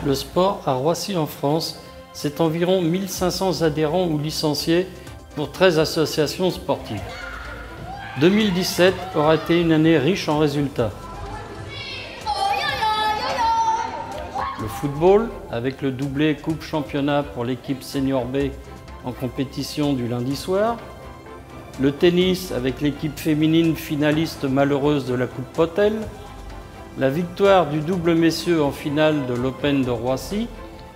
Le sport à Roissy en France, c'est environ 1500 adhérents ou licenciés pour 13 associations sportives. 2017 aura été une année riche en résultats. Le football, avec le doublé Coupe Championnat pour l'équipe Senior B en compétition du lundi soir. Le tennis, avec l'équipe féminine finaliste malheureuse de la Coupe Potel. La victoire du double messieurs en finale de l'Open de Roissy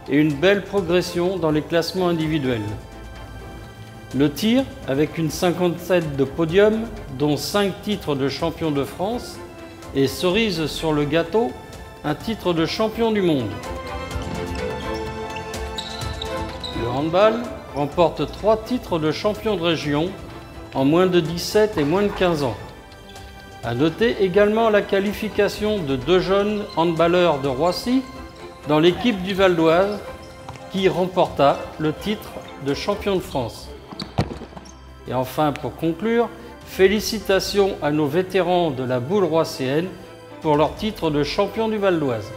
et une belle progression dans les classements individuels. Le tir, avec une 57 de podium, dont 5 titres de champion de France, et cerise sur le gâteau, un titre de champion du monde. Le handball remporte 3 titres de champion de région en moins de 17 et moins de 15 ans. À noter également la qualification de 2 jeunes handballeurs de Roissy dans l'équipe du Val d'Oise qui remporta le titre de champion de France. Et enfin, pour conclure, félicitations à nos vétérans de la boule roisséenne pour leur titre de champion du Val d'Oise.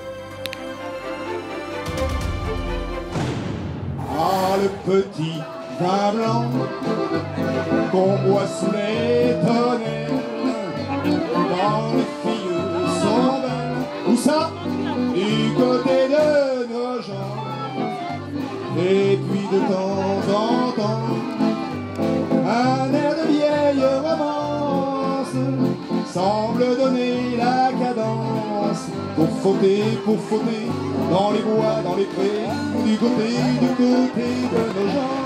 Ah, le petit vin blanc qu'on boit sous les tonnelles, quand les filles sont belles, où ça? Du côté de nos gens. Et puis de temps en temps, un air de vieille romance semble donner la cadence pour fauter, dans les bois, dans les prés, du côté de nos gens.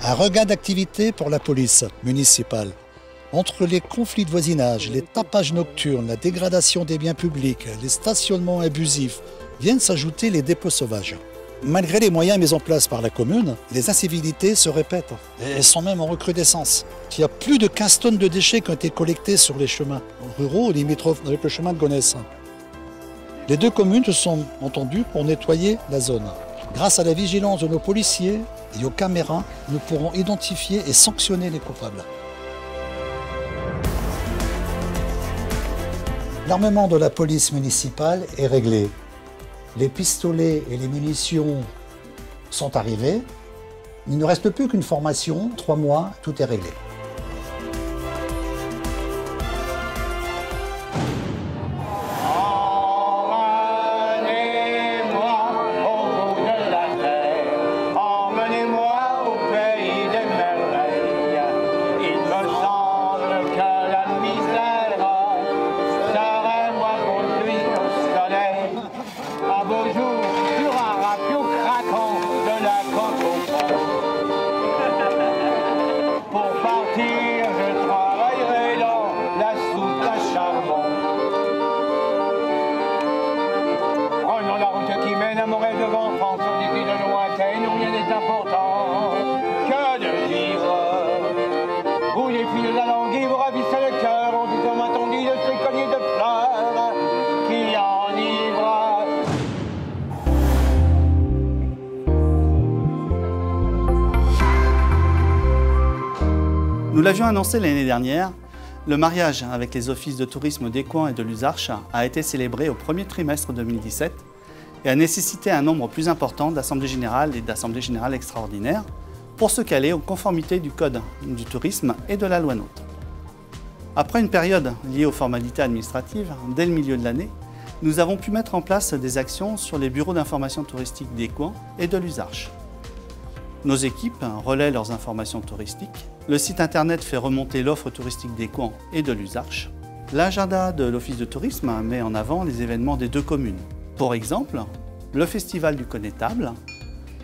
Un regain d'activité pour la police municipale. Entre les conflits de voisinage, les tapages nocturnes, la dégradation des biens publics, les stationnements abusifs, viennent s'ajouter les dépôts sauvages. Malgré les moyens mis en place par la commune, les incivilités se répètent et sont même en recrudescence. Il y a plus de 15 tonnes de déchets qui ont été collectés sur les chemins ruraux limitrophes avec le chemin de Gonesse. Les deux communes se sont entendues pour nettoyer la zone. Grâce à la vigilance de nos policiers et aux caméras, nous pourrons identifier et sanctionner les coupables. L'armement de la police municipale est réglé. Les pistolets et les munitions sont arrivés. Il ne reste plus qu'une formation, 3 mois, tout est réglé. Nous l'avions annoncé l'année dernière, le mariage avec les offices de tourisme d'Écouen et de Luzarches a été célébré au premier trimestre 2017 et a nécessité un nombre plus important d'assemblées générales et d'assemblées générales extraordinaires pour se caler aux conformités du Code du tourisme et de la loi NOTRe. Après une période liée aux formalités administratives, dès le milieu de l'année, nous avons pu mettre en place des actions sur les bureaux d'information touristique d'Écouen et de Luzarches. Nos équipes relaient leurs informations touristiques, le site internet fait remonter l'offre touristique d'Écouen et de Luzarches. L'agenda de l'Office de tourisme met en avant les événements des deux communes. Pour exemple, le Festival du Connétable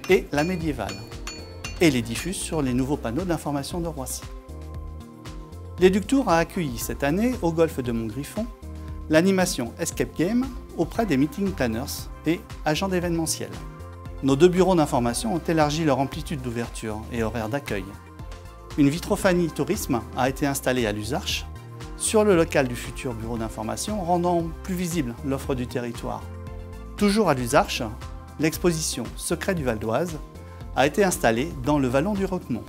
et la Médiévale, et les diffuse sur les nouveaux panneaux d'information de Roissy. L'Éductour a accueilli cette année, au golfe de Montgriffon, l'animation Escape Game auprès des meeting planners et agents d'événementiel. Nos deux bureaux d'information ont élargi leur amplitude d'ouverture et horaire d'accueil. Une vitrophanie tourisme a été installée à Luzarches, sur le local du futur bureau d'information, rendant plus visible l'offre du territoire. Toujours à Luzarches, l'exposition Secrets du Val d'Oise a été installée dans le vallon du Roquemont.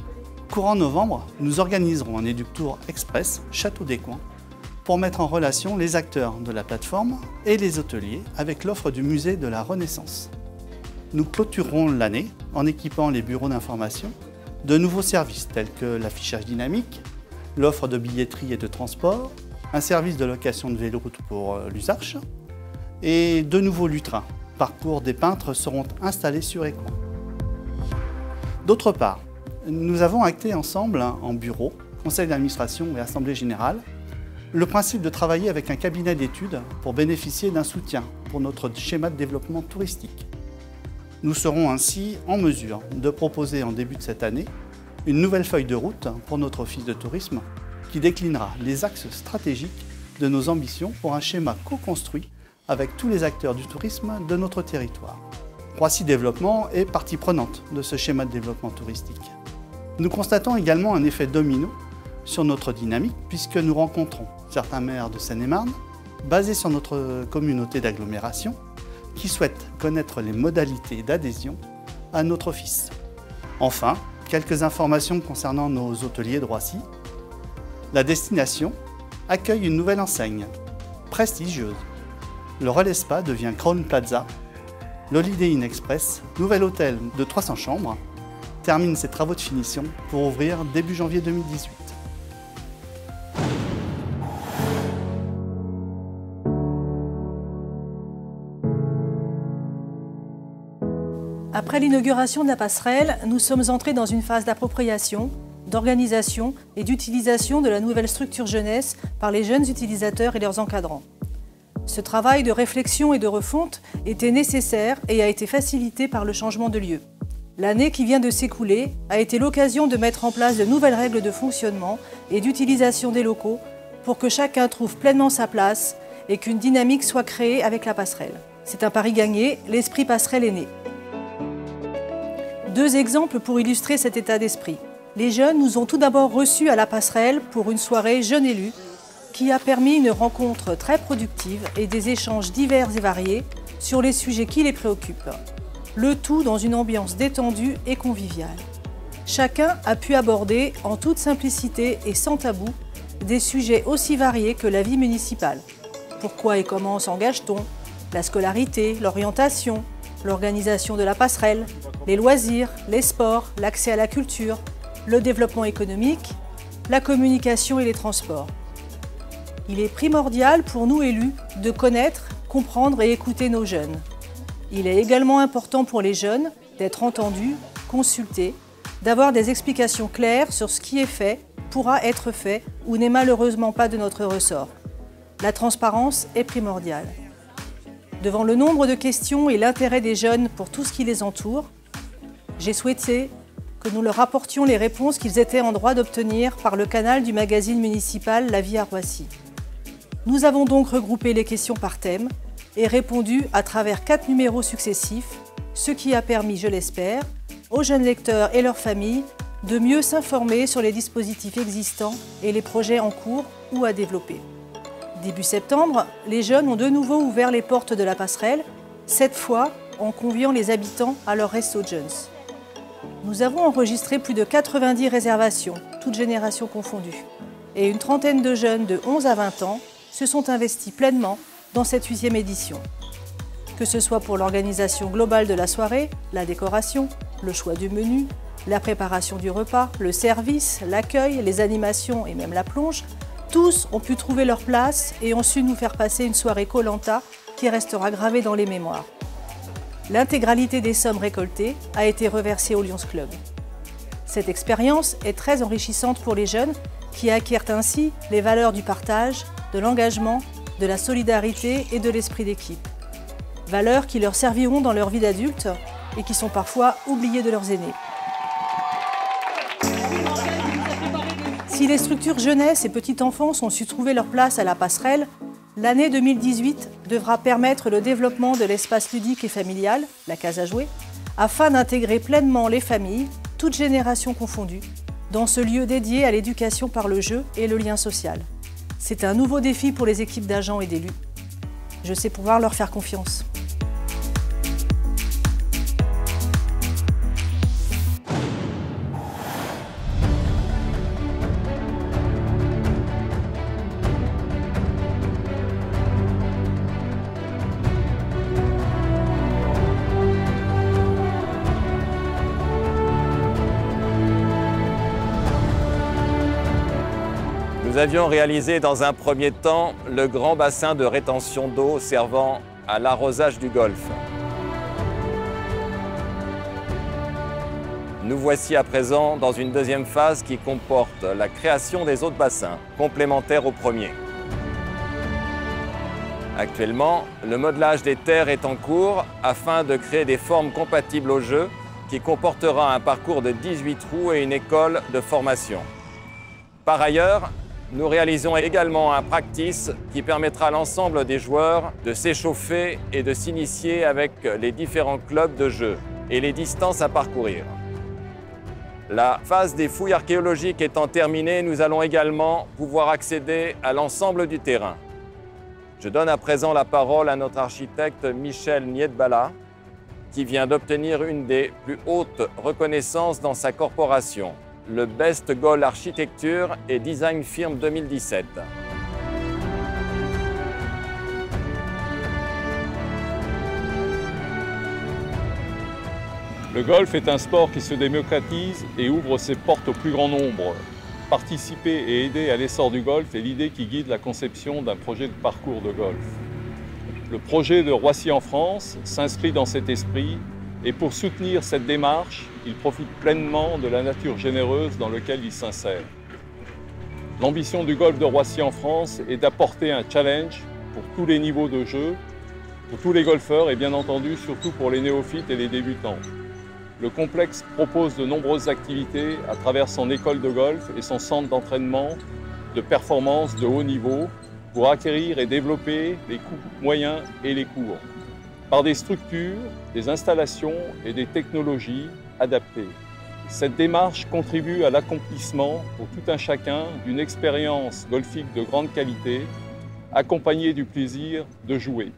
Courant novembre, nous organiserons un Éductour Express Château d'Écouen pour mettre en relation les acteurs de la plateforme et les hôteliers avec l'offre du musée de la Renaissance. Nous clôturerons l'année en équipant les bureaux d'information de nouveaux services tels que l'affichage dynamique, l'offre de billetterie et de transport, un service de location de vélo pour Luzarches et de nouveaux lutrins. Parcours des peintres seront installés sur Écouen. D'autre part, nous avons acté ensemble en bureau conseil d'administration et assemblée générale, le principe de travailler avec un cabinet d'études pour bénéficier d'un soutien pour notre schéma de développement touristique. Nous serons ainsi en mesure de proposer en début de cette année une nouvelle feuille de route pour notre office de tourisme qui déclinera les axes stratégiques de nos ambitions pour un schéma co-construit avec tous les acteurs du tourisme de notre territoire. Roissy Développement est partie prenante de ce schéma de développement touristique. Nous constatons également un effet domino sur notre dynamique puisque nous rencontrons certains maires de Seine-et-Marne basés sur notre communauté d'agglomération qui souhaitent connaître les modalités d'adhésion à notre office. Enfin, quelques informations concernant nos hôteliers de Roissy. La destination accueille une nouvelle enseigne, prestigieuse. Le Relais Spa devient Crown Plaza. L'Holiday Inn Express, nouvel hôtel de 300 chambres, termine ses travaux de finition pour ouvrir début janvier 2018. Après l'inauguration de la passerelle, nous sommes entrés dans une phase d'appropriation, d'organisation et d'utilisation de la nouvelle structure jeunesse par les jeunes utilisateurs et leurs encadrants. Ce travail de réflexion et de refonte était nécessaire et a été facilité par le changement de lieu. L'année qui vient de s'écouler a été l'occasion de mettre en place de nouvelles règles de fonctionnement et d'utilisation des locaux pour que chacun trouve pleinement sa place et qu'une dynamique soit créée avec la passerelle. C'est un pari gagné, l'esprit passerelle est né. Deux exemples pour illustrer cet état d'esprit. Les jeunes nous ont tout d'abord reçus à la passerelle pour une soirée jeunes élus qui a permis une rencontre très productive et des échanges divers et variés sur les sujets qui les préoccupent. Le tout dans une ambiance détendue et conviviale. Chacun a pu aborder en toute simplicité et sans tabou des sujets aussi variés que la vie municipale. Pourquoi et comment s'engage-t-on? La scolarité, l'orientation, l'organisation de la passerelle, les loisirs, les sports, l'accès à la culture, le développement économique, la communication et les transports. Il est primordial pour nous élus de connaître, comprendre et écouter nos jeunes. Il est également important pour les jeunes d'être entendus, consultés, d'avoir des explications claires sur ce qui est fait, pourra être fait ou n'est malheureusement pas de notre ressort. La transparence est primordiale. Devant le nombre de questions et l'intérêt des jeunes pour tout ce qui les entoure, j'ai souhaité que nous leur apportions les réponses qu'ils étaient en droit d'obtenir par le canal du magazine municipal La Vie à Roissy. Nous avons donc regroupé les questions par thème et répondu à travers 4 numéros successifs, ce qui a permis, je l'espère, aux jeunes lecteurs et leurs familles de mieux s'informer sur les dispositifs existants et les projets en cours ou à développer. Début septembre, les jeunes ont de nouveau ouvert les portes de la passerelle, cette fois en conviant les habitants à leur resto Jones. Nous avons enregistré plus de 90 réservations, toutes générations confondues. Et une trentaine de jeunes de 11 à 20 ans se sont investis pleinement dans cette 8e édition. Que ce soit pour l'organisation globale de la soirée, la décoration, le choix du menu, la préparation du repas, le service, l'accueil, les animations et même la plonge, tous ont pu trouver leur place et ont su nous faire passer une soirée Koh-Lanta qui restera gravée dans les mémoires. L'intégralité des sommes récoltées a été reversée au Lions Club. Cette expérience est très enrichissante pour les jeunes qui acquièrent ainsi les valeurs du partage, de l'engagement, de la solidarité et de l'esprit d'équipe. Valeurs qui leur serviront dans leur vie d'adulte et qui sont parfois oubliées de leurs aînés. Si les structures jeunesse et petite enfance ont su trouver leur place à la passerelle, l'année 2018 devra permettre le développement de l'espace ludique et familial, la case à jouer, afin d'intégrer pleinement les familles, toutes générations confondues, dans ce lieu dédié à l'éducation par le jeu et le lien social. C'est un nouveau défi pour les équipes d'agents et d'élus. Je sais pouvoir leur faire confiance. Nous avions réalisé dans un premier temps le grand bassin de rétention d'eau servant à l'arrosage du golfe. Nous voici à présent dans une deuxième phase qui comporte la création des autres bassins, complémentaires au premier. Actuellement, le modelage des terres est en cours afin de créer des formes compatibles au jeu qui comportera un parcours de 18 trous et une école de formation. Par ailleurs, nous réalisons également un practice qui permettra à l'ensemble des joueurs de s'échauffer et de s'initier avec les différents clubs de jeu et les distances à parcourir. La phase des fouilles archéologiques étant terminée, nous allons également pouvoir accéder à l'ensemble du terrain. Je donne à présent la parole à notre architecte Michel Niedbala, qui vient d'obtenir une des plus hautes reconnaissances dans sa corporation, le Best Goal Architecture et Design Firm 2017. Le golf est un sport qui se démocratise et ouvre ses portes au plus grand nombre. Participer et aider à l'essor du golf est l'idée qui guide la conception d'un projet de parcours de golf. Le projet de Roissy en France s'inscrit dans cet esprit et pour soutenir cette démarche, il profite pleinement de la nature généreuse dans laquelle il s'insère. L'ambition du golf de Roissy en France est d'apporter un challenge pour tous les niveaux de jeu, pour tous les golfeurs et bien entendu surtout pour les néophytes et les débutants. Le complexe propose de nombreuses activités à travers son école de golf et son centre d'entraînement de performance de haut niveau pour acquérir et développer les coups moyens et les courts, par des structures, des installations et des technologies adaptées. Cette démarche contribue à l'accomplissement pour tout un chacun d'une expérience golfique de grande qualité, accompagnée du plaisir de jouer.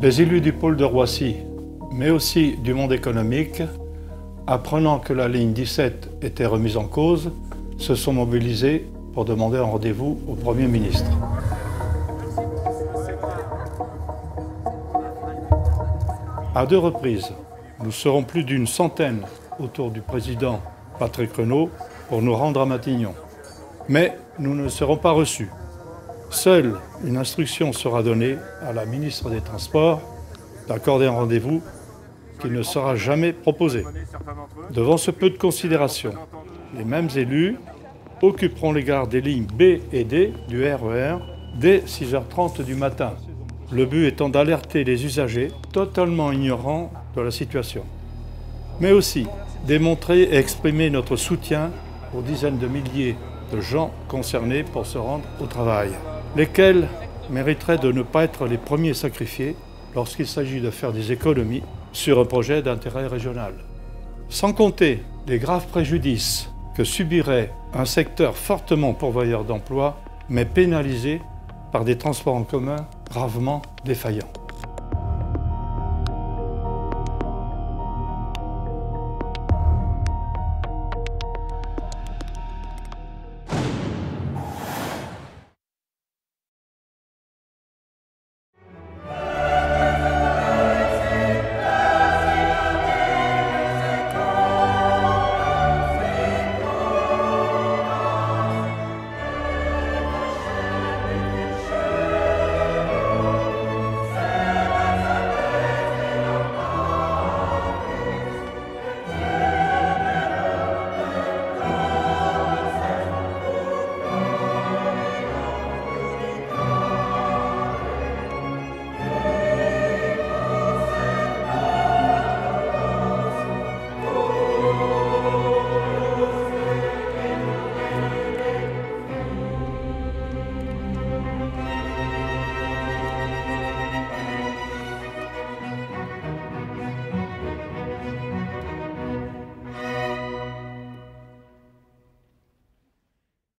Les élus du pôle de Roissy, mais aussi du monde économique, apprenant que la ligne 17 était remise en cause, se sont mobilisés pour demander un rendez-vous au Premier ministre. À 2 reprises, nous serons plus d'une centaine autour du président Patrick Renaud pour nous rendre à Matignon. Mais nous ne serons pas reçus. Seule une instruction sera donnée à la ministre des Transports d'accorder un rendez-vous qui ne sera jamais proposé. Devant ce peu de considération, les mêmes élus occuperont les gares des lignes B et D du RER dès 6h30 du matin. Le but étant d'alerter les usagers totalement ignorants de la situation. Mais aussi démontrer et exprimer notre soutien aux dizaines de milliers de gens concernés pour se rendre au travail, lesquels mériteraient de ne pas être les premiers sacrifiés lorsqu'il s'agit de faire des économies sur un projet d'intérêt régional. Sans compter les graves préjudices que subirait un secteur fortement pourvoyeur d'emplois, mais pénalisé par des transports en commun gravement défaillants.